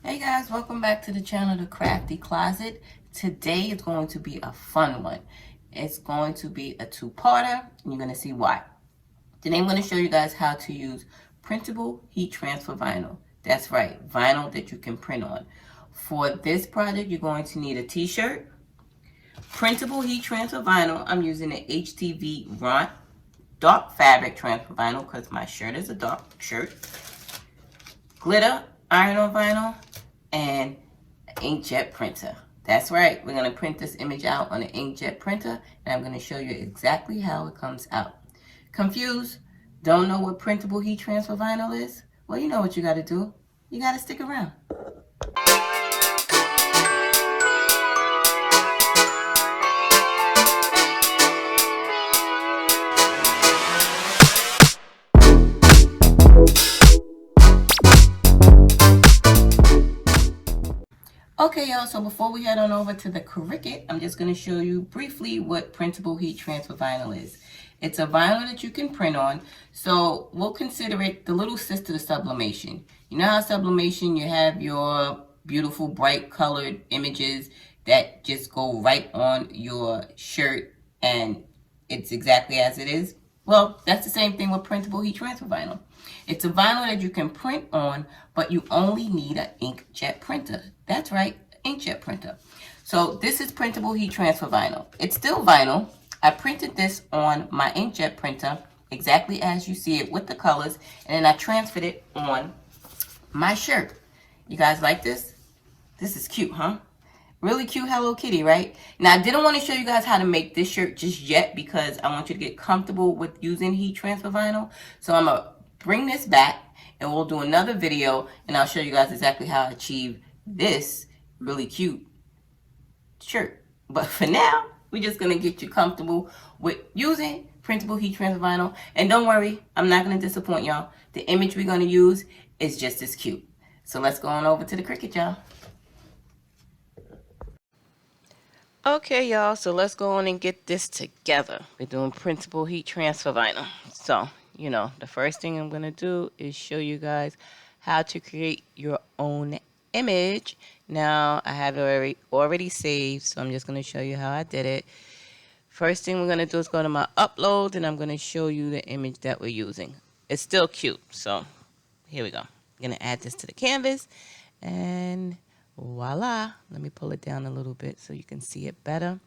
Hey guys, welcome back to the channel, The Crafty Closet. Today is going to be a fun one. It's going to be a two-parter, and you're going to see why. Today I'm going to show you guys how to use printable heat transfer vinyl. That's right, vinyl that you can print on. For this project, you're going to need a t-shirt, printable heat transfer vinyl. I'm using an HTVront dark fabric transfer vinyl because my shirt is a dark shirt, glitter, iron-on vinyl, and inkjet printer. That's right, we're going to print this image out on an inkjet printer, and I'm going to show you exactly how it comes out. Confused? Don't know what printable heat transfer vinyl is? Well, you know what you got to do. You got to stick around. Okay, y'all, so before we head on over to the Cricut, I'm just going to show you briefly what printable heat transfer vinyl is. It's a vinyl that you can print on, so we'll consider it the little sister to sublimation. You know how sublimation, you have your beautiful bright colored images that just go right on your shirt and it's exactly as it is? Well, that's the same thing with printable heat transfer vinyl. It's a vinyl that you can print on, but you only need an inkjet printer. That's right, inkjet printer. So this is printable heat transfer vinyl. It's still vinyl. I printed this on my inkjet printer exactly as you see it with the colors, and then I transferred it on my shirt. You guys like this? This is cute, huh? Really cute Hello Kitty, right? Now, I didn't want to show you guys how to make this shirt just yet because I want you to get comfortable with using heat transfer vinyl. So I'm going to bring this back and we'll do another video and I'll show you guys exactly how I achieve this really cute shirt. But for now, we're just going to get you comfortable with using printable heat transfer vinyl. And don't worry, I'm not going to disappoint y'all. The image we're going to use is just as cute. So let's go on over to the Cricut, y'all. Okay, y'all, so let's go on and get this together. We're doing printable heat transfer vinyl. So, the first thing I'm going to do is show you guys how to create your own image. Now, I have it already saved, so I'm just going to show you how I did it. First thing we're going to do is go to my upload, and I'm going to show you the image that we're using. It's still cute, so here we go. I'm going to add this to the canvas, and voila. Let me pull it down a little bit so you can see it better.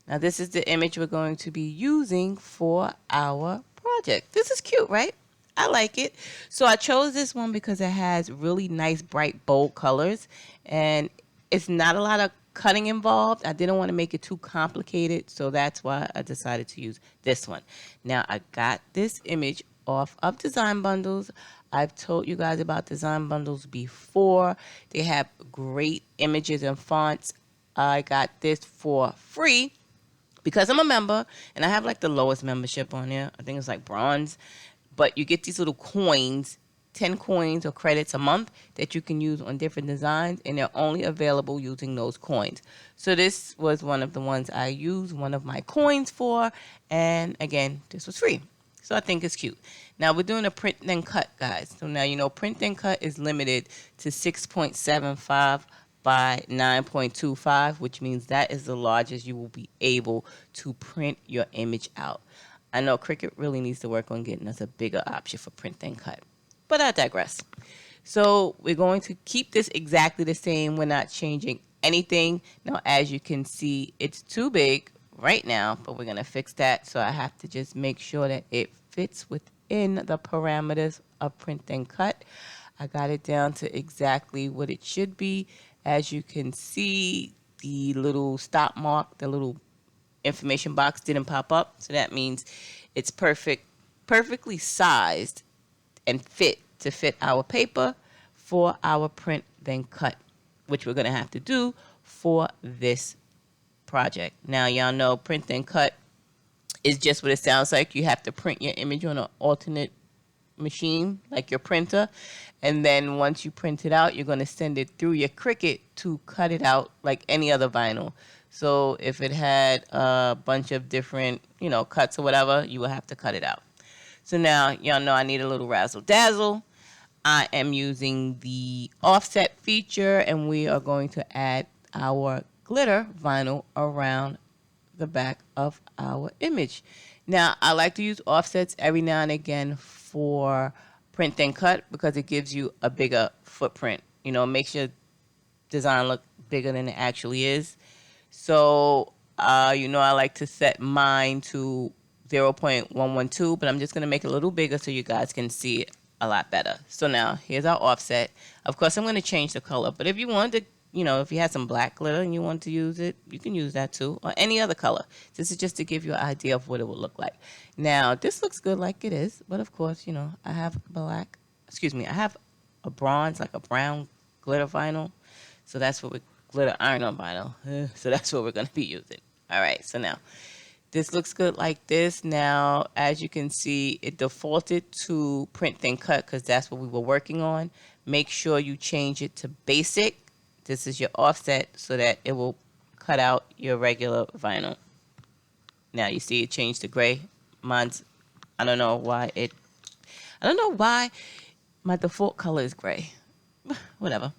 Now this is the image we're going to be using for our project. This is cute, right? I like it. So I chose this one because it has really nice, bright, bold colors. And it's not a lot of cutting involved. I didn't want to make it too complicated. So that's why I decided to use this one. Now I got this image off of Design Bundles. I've told you guys about Design Bundles before. They have great images and fonts. I got this for free because I'm a member and I have like the lowest membership on there. I think it's like bronze. But you get these little coins, 10 coins or credits a month that you can use on different designs, and they're only available using those coins. So this was one of the ones I used one of my coins for, and again, this was free. So I think it's cute. Now we're doing a print then cut, guys. So now print then cut is limited to 6.75 by 9.25, which means that is the largest you will be able to print your image out. I know Cricut really needs to work on getting us a bigger option for print then cut, but I digress. So we're going to keep this exactly the same. We're not changing anything. Now, as you can see, it's too big right now, but we're going to fix that. So I have to just make sure that it fits within the parameters of print then cut. I got it down to exactly what it should be. As you can see, the little stop mark, the little information box didn't pop up. So that means it's perfectly sized and fit to fit our paper for our print then cut, which we're going to have to do for this project. Now, y'all know print then cut is just what it sounds like. You have to print your image on an alternate machine, like your printer, and then once you print it out, you're going to send it through your Cricut to cut it out like any other vinyl. So if it had a bunch of different, cuts or whatever, you will have to cut it out. So now, y'all know I need a little razzle dazzle. I am using the offset feature, and we are going to add our glitter vinyl around the back of our image. Now, I like to use offsets every now and again for print and cut because it gives you a bigger footprint. You know, it makes your design look bigger than it actually is. So, I like to set mine to 0.112, but I'm just going to make it a little bigger so you guys can see it a lot better. So now, here's our offset. Of course, I'm going to change the color, but if you wanted to, if you had some black glitter and you want to use it, you can use that too, or any other color. This is just to give you an idea of what it will look like. Now, this looks good like it is, but of course, I have I have a bronze, like a brown glitter vinyl. So that's what we glitter iron on vinyl. So that's what we're going to be using. All right. So now this looks good like this. Now, as you can see, it defaulted to print then cut because that's what we were working on. Make sure you change it to basic. This is your offset so that it will cut out your regular vinyl. Now you see it changed to gray. Mine's, I don't know why my default color is gray. Whatever.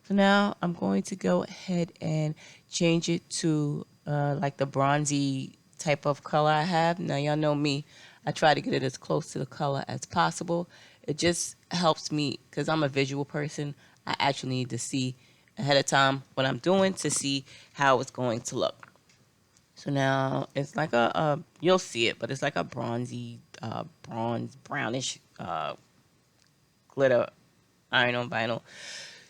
So now I'm going to go ahead and change it to like the bronzy type of color I have. Now y'all know me. I try to get it as close to the color as possible. It just helps me because I'm a visual person. I actually need to see ahead of time what I'm doing to see how it's going to look. So now it's like you'll see it, but it's like a bronzy, brownish glitter iron on vinyl.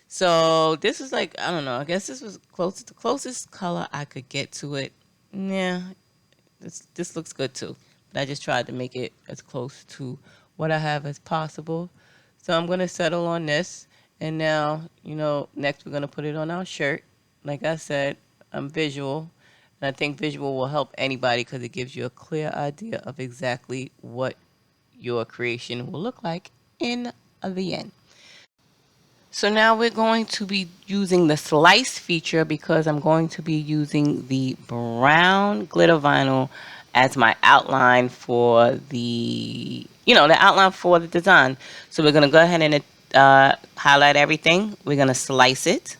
So this is like, I don't know, I guess this was the closest color I could get to it. Yeah, this looks good too. But I just tried to make it as close to what I have as possible. So I'm going to settle on this. And now, next we're going to put it on our shirt. Like I said, I'm visual. And I think visual will help anybody because it gives you a clear idea of exactly what your creation will look like in the end. So now we're going to be using the slice feature because I'm going to be using the brown glitter vinyl as my outline for the outline for the design. So we're going to go ahead and highlight everything. We're going to slice it.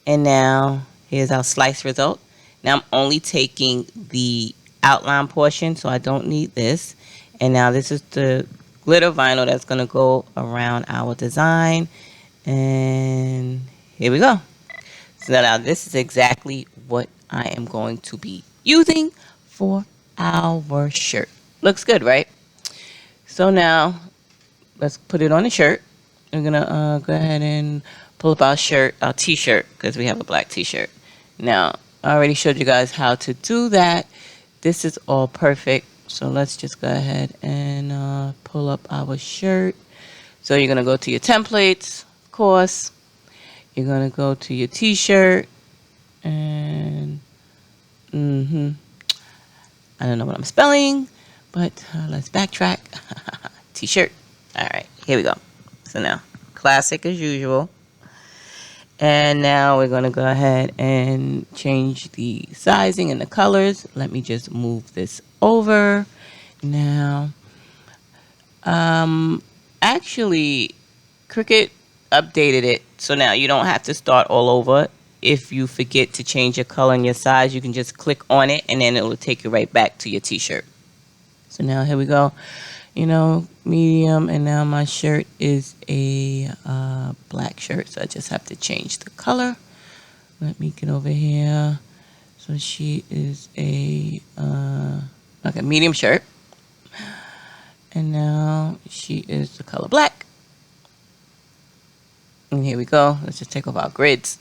And now here's our slice result. Now I'm only taking the outline portion, so I don't need this. And now this is the glitter vinyl that's going to go around our design. And here we go. So now this is exactly what I am going to be using for our shirt. Looks good, right? So now let's put it on the shirt. We're gonna go ahead and pull up our t-shirt, because we have a black t-shirt. Now, I already showed you guys how to do that. This is all perfect. So let's just go ahead and pull up our shirt. So you're gonna go to your templates. Course, you're gonna go to your t-shirt and I don't know what I'm spelling, but let's backtrack. T-shirt. All right, here we go. So now, classic as usual. And now we're gonna go ahead and change the sizing and the colors. Let me just move this over. Now, actually, Cricut updated it, so now you don't have to start all over. If you forget to change your color and your size, you can just click on it and then it will take you right back to your t-shirt. So now here we go, medium, and now my shirt is a black shirt, so I just have to change the color. Let me get over here. So she is a medium shirt, and now she is the color black. And here we go. Let's just take off our grids.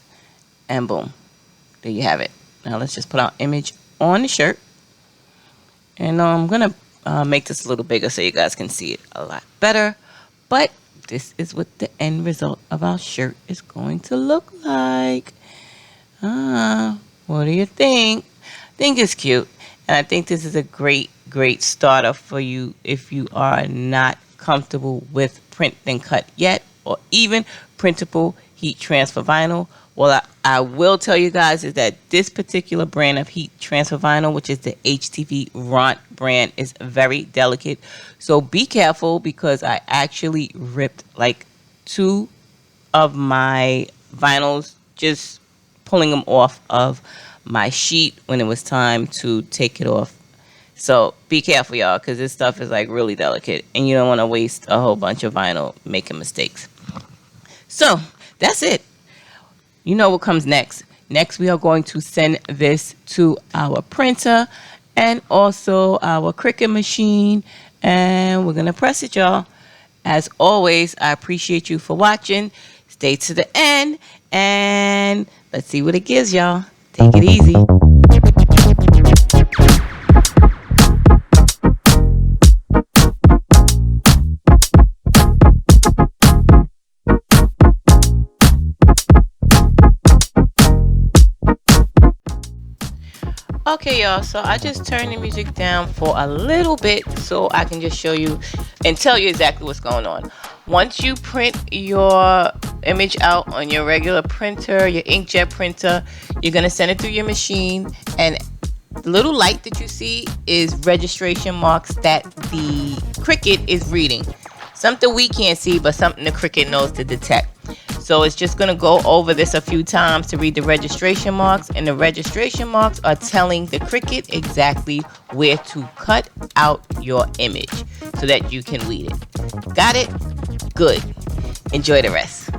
And boom. There you have it. Now let's just put our image on the shirt. And I'm going to make this a little bigger so you guys can see it a lot better. But this is what the end result of our shirt is going to look like. What do you think? I think it's cute. And I think this is a great starter for you if you are not comfortable with print then cut yet, or even printable heat transfer vinyl. Well, I will tell you guys is that this particular brand of heat transfer vinyl, which is the HTVront brand, is very delicate. So be careful, because I actually ripped like two of my vinyls, just pulling them off of my sheet when it was time to take it off. So be careful, y'all, because this stuff is like really delicate, and you don't want to waste a whole bunch of vinyl making mistakes. So that's it. You know what comes next. Next, we are going to send this to our printer and also our Cricut machine, and we're going to press it, y'all. As always, I appreciate you for watching. Stay to the end, and let's see what it gives, y'all. Take it easy. Okay, y'all, so I just turned the music down for a little bit so I can just show you and tell you exactly what's going on. Once you print your image out on your regular printer, your inkjet printer, you're going to send it through your machine, and the little light that you see is registration marks that the Cricut is reading. Something we can't see, but something the Cricut knows to detect. So it's just going to go over this a few times to read the registration marks, and the registration marks are telling the Cricut exactly where to cut out your image so that you can read it. Got it? Good. Enjoy the rest.